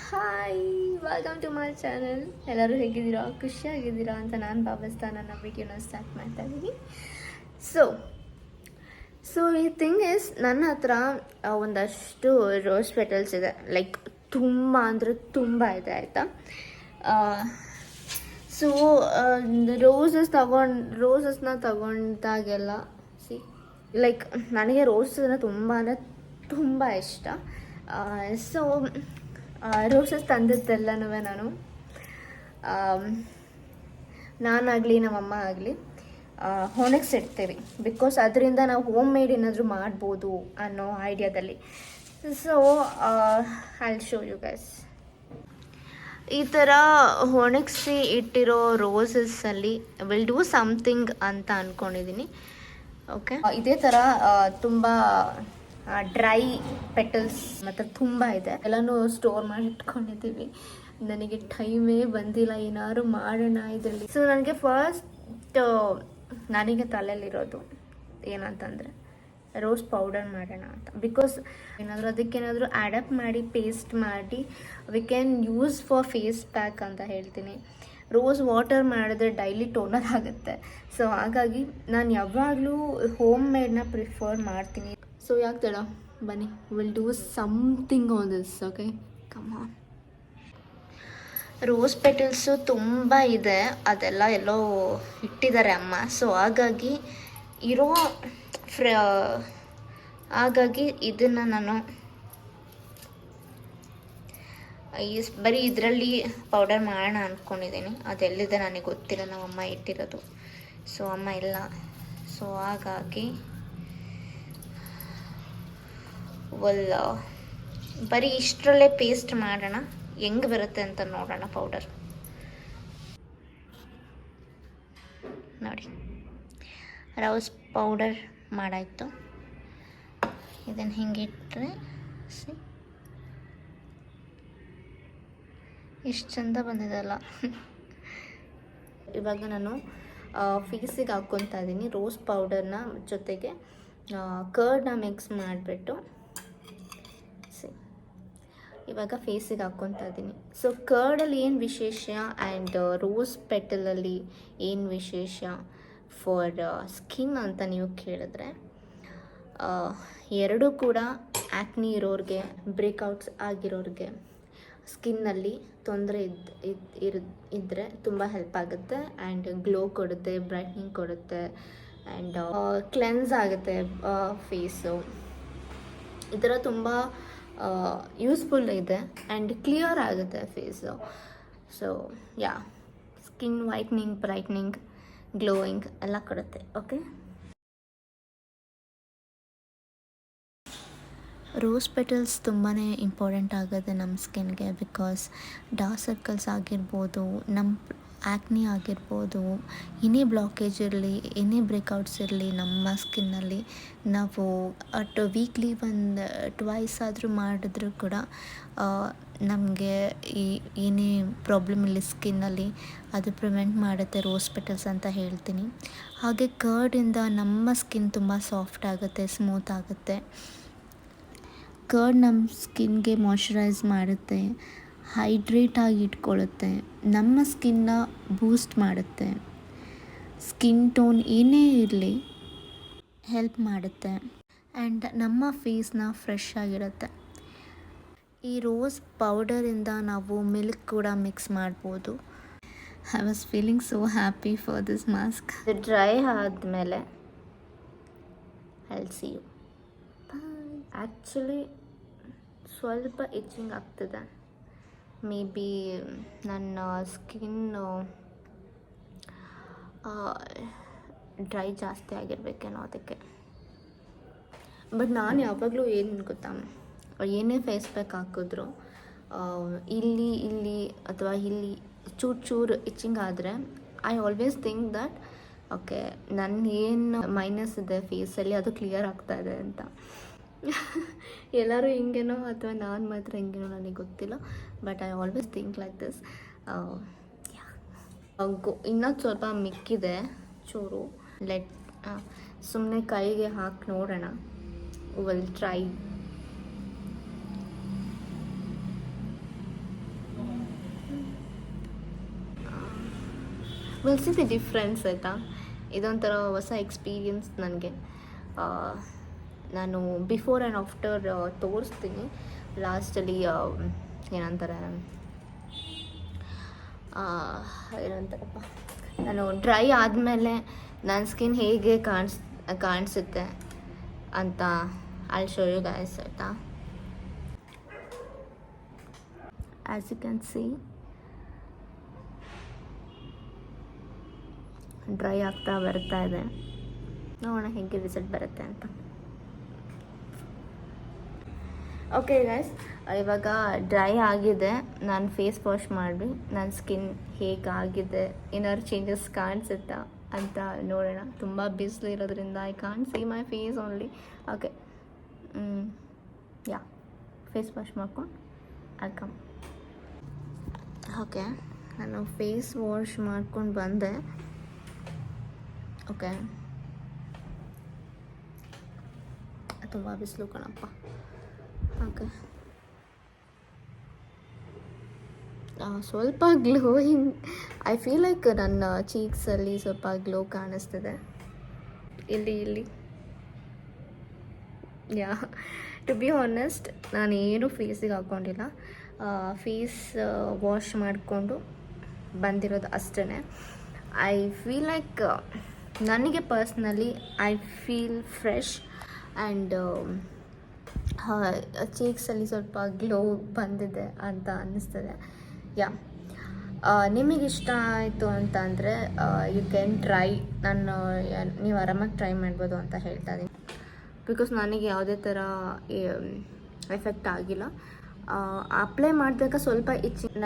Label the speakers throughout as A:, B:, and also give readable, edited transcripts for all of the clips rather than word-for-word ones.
A: Hi, welcome to my channel. ಎಲ್ಲರೂ ಹೇಗಿದ್ದೀರಾ? ಖುಷಿಯಾಗಿದ್ದೀರಾ ಅಂತ ನಾನು ಭಾವಿಸ್ತಾ ನನ್ನ ವೀಡಿಯೋನ ಸ್ಟಾರ್ಟ್ ಮಾಡ್ತಾ ಇದ್ದೀನಿ. ಸೊ ಸೊ ಈ ಥಿಂಗ್ ಇಸ್, ನನ್ನ ಹತ್ರ ಒಂದಷ್ಟು ರೋಸ್ ಪೆಟಲ್ಸ್ ಇದೆ. ಲೈಕ್ ತುಂಬ ಅಂದರೆ ತುಂಬ ಇದೆ, ಆಯಿತಾ. ಸೊ ರೋಸಸ್ನ ತಗೊಂಡಾಗೆಲ್ಲ ಲೈಕ್ ನನಗೆ ರೋಸಸ್ನ ತುಂಬ ಅಂದರೆ ತುಂಬ ಇಷ್ಟ. ಸೊ ರೋಸಸ್ ತಂದಿದ್ದೆಲ್ಲನೂ ನಾನಾಗಲಿ ನಮ್ಮಮ್ಮ ಆಗಲಿ ಒಣಗಿಸಿಡ್ತೀವಿ. ಬಿಕಾಸ್ ಅದರಿಂದ ನಾವು ಹೋಮ್ ಮೇಡ್ ಏನಾದರೂ ಮಾಡ್ಬೋದು ಅನ್ನೋ ಐಡಿಯಾದಲ್ಲಿ. So I show you guys. ಈ ಥರ ಒಣಗಿಸಿ ಇಟ್ಟಿರೋ ರೋಸಸ್ಸಲ್ಲಿ ವಿಲ್ ಡೂ ಸಮಥಿಂಗ್ ಅಂತ ಅಂದ್ಕೊಂಡಿದ್ದೀನಿ. ಓಕೆ, ಇದೇ ಥರ ತುಂಬ ಡ್ರೈ ಪೆಟಲ್ಸ್ ಮತ್ತು ತುಂಬ ಇದೆ. ಎಲ್ಲನೂ ಸ್ಟೋರ್ ಮಾಡಿ ಇಟ್ಕೊಂಡಿದ್ದೀವಿ. ನನಗೆ ಟೈಮೇ ಬಂದಿಲ್ಲ ಏನಾದ್ರು ಮಾಡೋಣ ಇದರಲ್ಲಿ. ಸೊ ನನಗೆ ಫಸ್ಟ್ ನನಗೆ ತಲೆಯಲ್ಲಿರೋದು ಏನಂತಂದರೆ ರೋಸ್ ಪೌಡರ್ ಮಾಡೋಣ ಅಂತ. ಬಿಕಾಸ್ ಅದಕ್ಕೇನಾದರೂ ಅಡಾಪ್ಟ್ ಮಾಡಿ ಪೇಸ್ಟ್ ಮಾಡಿ we can use for face pack ಅಂತ ಹೇಳ್ತೀನಿ. ರೋಸ್ ವಾಟರ್ ಮಾಡಿದ್ರೆ ಡೈಲಿ ಟೋನರ್ ಆಗುತ್ತೆ. ಸೊ ಹಾಗಾಗಿ ನಾನು ಯಾವಾಗಲೂ ಹೋಮ್ ಮೇಡ್ನ ಪ್ರಿಫರ್ ಮಾಡ್ತೀನಿ. ಸೊ ಯಾಕೆ ತಡ, ಬನ್ನಿ, will do something on this. Okay, come on. Rose petals ತುಂಬ ಇದೆ, ಅದೆಲ್ಲ ಎಲ್ಲೋ ಇಟ್ಟಿದ್ದಾರೆ ಅಮ್ಮ. ಸೊ ಹಾಗಾಗಿ ಇದನ್ನು ನಾನು ಬರೀ ಇದರಲ್ಲಿ ಪೌಡರ್ ಮಾಡೋಣ ಅಂದ್ಕೊಂಡಿದ್ದೀನಿ. ಅದೆಲ್ಲಿದೆ ನನಗೆ ಗೊತ್ತಿಲ್ಲ, ನಮ್ಮಮ್ಮ ಇಟ್ಟಿರೋದು. ಸೊ ಅಮ್ಮ ಇಲ್ಲ. ಸೊ ಹಾಗಾಗಿ ಬರೀ ಇಷ್ಟರಲ್ಲೇ ಪೇಸ್ಟ್ ಮಾಡೋಣ, ಹೆಂಗೆ ಬರುತ್ತೆ ಅಂತ ನೋಡೋಣ. ಪೌಡರ್ ನೋಡಿ, ರೋಸ್ ಪೌಡರ್ ಮಾಡಾಯಿತು. ಇದನ್ನು ಹಿಂಗಿಟ್ರೆ ಎಷ್ಟು ಚಂದ ಬಂದಿದೆಲ್ಲ. ಇವಾಗ ನಾನು ಫೇಸಿಗೆ ಹಾಕ್ಕೊತಾ ಇದ್ದೀನಿ ರೋಸ್ ಪೌಡರ್ನ ಜೊತೆಗೆ ಕರ್ಡ್ನ ಮಿಕ್ಸ್ ಮಾಡಿಬಿಟ್ಟು. ಇವಾಗ ಫೇಸಿಗೆ ಹಾಕ್ಕೊತಾ ಇದ್ದೀನಿ. ಸೊ ಕರ್ಡಲ್ಲಿ ಏನು ವಿಶೇಷ ಆ್ಯಂಡ್ ರೋಸ್ ಪೆಟಲಲ್ಲಿ ಏನು ವಿಶೇಷ ಫಾರ್ ಸ್ಕಿನ್ ಅಂತ ನೀವು ಕೇಳಿದ್ರೆ, ಎರಡೂ ಕೂಡ ಆ್ಯಕ್ನಿ ಇರೋರಿಗೆ, ಬ್ರೇಕ್ಔಟ್ಸ್ ಆಗಿರೋರಿಗೆ, ಸ್ಕಿನ್ನಲ್ಲಿ ತೊಂದರೆ ಇದ್ದರೆ ತುಂಬ ಹೆಲ್ಪ್ ಆಗುತ್ತೆ. ಆ್ಯಂಡ್ ಗ್ಲೋ ಕೊಡುತ್ತೆ, ಬ್ರೈಟ್ನಿಂಗ್ ಕೊಡುತ್ತೆ, ಆ್ಯಂಡ್ ಕ್ಲೆನ್ಸ್ ಆಗುತ್ತೆ ಫೇಸು. ಈ ಥರ ತುಂಬ ಯೂಸ್ಫುಲ್ ಇದೆ ಆ್ಯಂಡ್ ಕ್ಲಿಯರ್ ಆಗುತ್ತೆ face. So yeah, skin whitening, brightening, glowing ಎಲ್ಲ ಕೊಡುತ್ತೆ. ಓಕೆ, ರೋಸ್ ಪೆಟಲ್ಸ್ ತುಂಬಾ ಇಂಪಾರ್ಟೆಂಟ್ ಆಗುತ್ತೆ ನಮ್ಮ ಸ್ಕಿನ್ಗೆ. ಬಿಕಾಸ್ ಡಾರ್ಕ್ ಸರ್ಕಲ್ಸ್ ಆಗಿರ್ಬೋದು, ನಮ್ಮ ಆ್ಯಕ್ನಿ ಆಗಿರ್ಬೋದು, ಏನೇ ಬ್ಲಾಕೇಜ್ ಇರಲಿ, ಏನೇ ಬ್ರೇಕ್ಔಟ್ಸ್ ಇರಲಿ ನಮ್ಮ ಸ್ಕಿನ್ನಲ್ಲಿ, ನಾವು ವೀಕ್ಲಿ ಟ್ವೈಸ್ ಆದರೂ ಮಾಡಿದ್ರೂ ಕೂಡ ನಮಗೆ ಏನೇ ಪ್ರಾಬ್ಲಮ್ ಇಲ್ಲಿ ಸ್ಕಿನ್ನಲ್ಲಿ ಅದು ಪ್ರಿವೆಂಟ್ ಮಾಡುತ್ತೆ ರೋಸ್ ಪೆಟಲ್ಸ್ ಅಂತ ಹೇಳ್ತೀನಿ. ಹಾಗೆ ಕರ್ಡಿಂದ ನಮ್ಮ ಸ್ಕಿನ್ ತುಂಬ ಸಾಫ್ಟ್ ಆಗುತ್ತೆ, ಸ್ಮೂತ್ ಆಗುತ್ತೆ. ಕರ್ಡ್ ನಮ್ಮ ಸ್ಕಿನ್ಗೆ ಮಾಯ್ಶ್ಚರೈಸ್ ಮಾಡುತ್ತೆ, ಹೈಡ್ರೇಟ್ ಆಗಿ ಇಟ್ಕೊಳ್ಳುತ್ತೆ, ನಮ್ಮ ಸ್ಕಿನ್ನ ಬೂಸ್ಟ್ ಮಾಡುತ್ತೆ, ಸ್ಕಿನ್ ಟೋನ್ ಏನೇ ಇರಲಿ ಹೆಲ್ಪ್ ಮಾಡುತ್ತೆ, ಆ್ಯಂಡ್ ನಮ್ಮ ಫೇಸ್ನ ಫ್ರೆಶ್ ಆಗಿರುತ್ತೆ. ಈ ರೋಸ್ ಪೌಡರಿಂದ ನಾವು ಮಿಲ್ಕ್ ಕೂಡ ಮಿಕ್ಸ್ ಮಾಡ್ಬೋದು. I was feeling so happy for this mask. Dry ಆದಮೇಲೆ I will see you. Actually ಸ್ವಲ್ಪ ಇಚ್ಚಿಂಗ್ ಆಗ್ತಿದೆ. ಮೇ ಬಿ ನನ್ನ ಸ್ಕಿನ್ನು ಡ್ರೈ ಜಾಸ್ತಿ ಆಗಿರಬೇಕೇನೋ ಅದಕ್ಕೆ. ಬಟ್ ನಾನು ಯಾವಾಗಲೂ ಏನು ಗೊತ್ತಾ, ಏನೇ ಫೇಸ್ ಪ್ಯಾಕ್ ಹಾಕಿದ್ರು ಇಲ್ಲಿ ಅಥವಾ ಇಲ್ಲಿ ಚೂರು ಇಚ್ಚಿಂಗ್ ಆದರೆ I always think that okay, ನನ್ನ ಏನು ಮೈನಸ್ ಇದೆ ಫೇಸಲ್ಲಿ ಅದು ಕ್ಲಿಯರ್ ಆಗ್ತಾ ಇದೆ ಅಂತ. ಎಲ್ಲರೂ ಹಿಂಗೇನೋ ಅಥವಾ ನಾನು ಮಾತ್ರ ಹಿಂಗೇನೋ ನನಗೆ ಗೊತ್ತಿಲ್ಲ. But I always think like this. ಇನ್ನೊಂದು ಸ್ವಲ್ಪ ಮಿಕ್ಕಿದೆ ಚೂರು. ಸುಮ್ಮನೆ ಕೈಗೆ ಹಾಕಿ ನೋಡೋಣ. Will try. Will see the difference ಆಯಿತಾ. ಇದೊಂಥರ ಹೊಸ ಎಕ್ಸ್ಪೀರಿಯನ್ಸ್ ನನಗೆ. ನಾನು ಬಿಫೋರ್ ಆ್ಯಂಡ್ ಆಫ್ಟರ್ ತೋರಿಸ್ತೀನಿ ಲಾಸ್ಟಲ್ಲಿ. ಏನಂತಾರಪ್ಪ, ನಾನು ಡ್ರೈ ಆದಮೇಲೆ ನನ್ನ ಸ್ಕಿನ್ ಹೇಗೆ ಕಾಣಿಸುತ್ತೆ ಅಂತ ಐಲ್ ಶೋ ಯು ಗೈಸ್ ಆಯಿತಾ. As you can see dry ಆಗ್ತಾ ಬರ್ತಾ ಇದೆ. ನೋಡೋಣ ಹೇಗೆ ರಿಸಲ್ಟ್ ಬರುತ್ತೆ ಅಂತ. ಓಕೆ ಗೈಸ್, ಇವಾಗ ಡ್ರೈ ಆಗಿದೆ. ನಾನು ಫೇಸ್ ವಾಶ್ ಮಾಡಿ ನನ್ನ ಸ್ಕಿನ್ ಹೇಗಾಗಿದೆ, ಏನಾದ್ರು ಚೇಂಜಸ್ ಕಾಣಿಸುತ್ತಾ ಅಂತ ನೋಡೋಣ. ತುಂಬ ಬಿಸಿಲು ಇರೋದ್ರಿಂದ I can't see my face only. Okay, yeah, face wash ಮಾಡ್ಕೊಂಡು ಕಮ್. ಓಕೆ, ನಾನು ಫೇಸ್ ವಾಶ್ ಮಾಡ್ಕೊಂಡು ಬಂದೆ. ಓಕೆ, ತುಂಬ ಬಿಸಿಲು ಕಣಪ್ಪ. ಓಕೆ, ಸ್ವಲ್ಪ ಗ್ಲೋಯಿಂಗ್, ಐ ಫೀಲ್ ಲೈಕ್ ನನ್ನ ಚೀಕ್ಸಲ್ಲಿ ಸ್ವಲ್ಪ ಗ್ಲೋ ಕಾಣಿಸ್ತಿದೆ. ಇಲ್ಲಿ ಯಾ, ಟು ಬಿ ಆನೆಸ್ಟ್ ನಾನು ಏನು ಫೇಸಿಗೆ ಹಾಕ್ಕೊಂಡಿಲ್ಲ. ಫೇಸ್ ವಾಶ್ ಮಾಡಿಕೊಂಡು ಬಂದಿರೋದು ಅಷ್ಟೇ. ಐ ಫೀಲ್ ಲೈಕ್ ನನಗೆ personally I feel fresh and ಚೀಕ್ಸಲ್ಲಿ ಸ್ವಲ್ಪ ಗ್ಲೋ ಬಂದಿದೆ ಅಂತ ಅನ್ನಿಸ್ತದೆ. ಯಾ, ನಿಮಗಿಷ್ಟ ಆಯಿತು ಅಂತ ಅಂದರೆ ಯು ಕ್ಯಾನ್ ಟ್ರೈ. ನೀವು ಆರಾಮಾಗಿ ಟ್ರೈ ಮಾಡ್ಬೋದು ಅಂತ ಹೇಳ್ತಾ ಇದ್ದೀನಿ. ಬಿಕಾಸ್ ನನಗೆ ಯಾವುದೇ ಥರ ಎಫೆಕ್ಟ್ ಆಗಿಲ್ಲ. ಅಪ್ಲೈ ಮಾಡಿದಾಗ ಸ್ವಲ್ಪ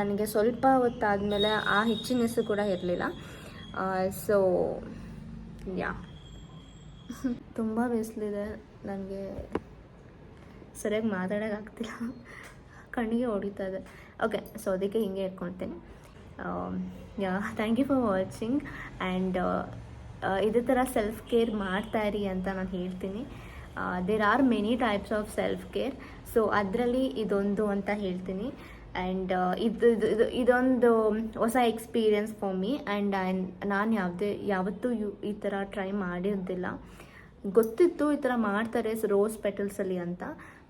A: ನನಗೆ ಸ್ವಲ್ಪ ಹೊತ್ತಾದಮೇಲೆ ಆ ಹಿಚ್ಚಿನೆಸ್ಸು ಕೂಡ ಇರಲಿಲ್ಲ. ಸೊ ಯಾ, ತುಂಬ ಬಿಸಿಲಿದೆ, ನನಗೆ ಸರಿಯಾಗಿ ಮಾತಾಡೋಕ್ಕಾಗ್ತಿಲ್ಲ, ಕಣ್ಣಿಗೆ ಹೊಡಿತಾ ಇದೆ. ಓಕೆ, ಸೊ ಅದಕ್ಕೆ ಹಿಂಗೆ ಇಟ್ಕೊಳ್ತೀನಿ. Yeah, thank you for watching. And ಇದೇ ಥರ ಸೆಲ್ಫ್ ಕೇರ್ ಮಾಡ್ತಾಯಿರಿ ಅಂತ ನಾನು ಹೇಳ್ತೀನಿ. There are many types of self care. So ಅದರಲ್ಲಿ ಇದೊಂದು ಅಂತ ಹೇಳ್ತೀನಿ. ಆ್ಯಂಡ್ ಇದೊಂದು ಹೊಸ ಎಕ್ಸ್ಪೀರಿಯನ್ಸ್ ಫಾರ್ ಮೀ. ಆ್ಯಂಡ್ ನಾನು ಯಾವತ್ತೂ ಈ ಥರ ಟ್ರೈ ಮಾಡಿದ್ದಿಲ್ಲ. ಗೊತ್ತಿತ್ತು ಈ ಥರ ಮಾಡ್ತಾರೆ ರೋಸ್ ಪೆಟಲ್ಸಲ್ಲಿ ಅಂತ,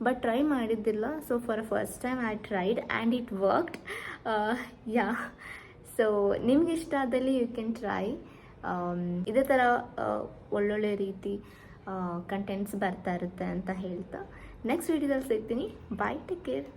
A: ಬಟ್ ಟ್ರೈ ಮಾಡಿದ್ದಿಲ್ಲ. So for first time I tried and it worked. Yeah, so ನಿಮ್ಗೆ ಇಷ್ಟ ಆದಲ್ಲಿ ಯು ಕ್ಯಾನ್ ಟ್ರೈ. ಇದೇ ಥರ ಒಳ್ಳೊಳ್ಳೆ ರೀತಿ ಕಂಟೆಂಟ್ಸ್ ಬರ್ತಾ ಇರುತ್ತೆ ಅಂತ ಹೇಳ್ತಾ ನೆಕ್ಸ್ಟ್ ವೀಡಿಯೋದಲ್ಲಿ ಸಿಗ್ತೀನಿ. ಬಾಯ್, ಟೇಕ್ ಕೇರ್.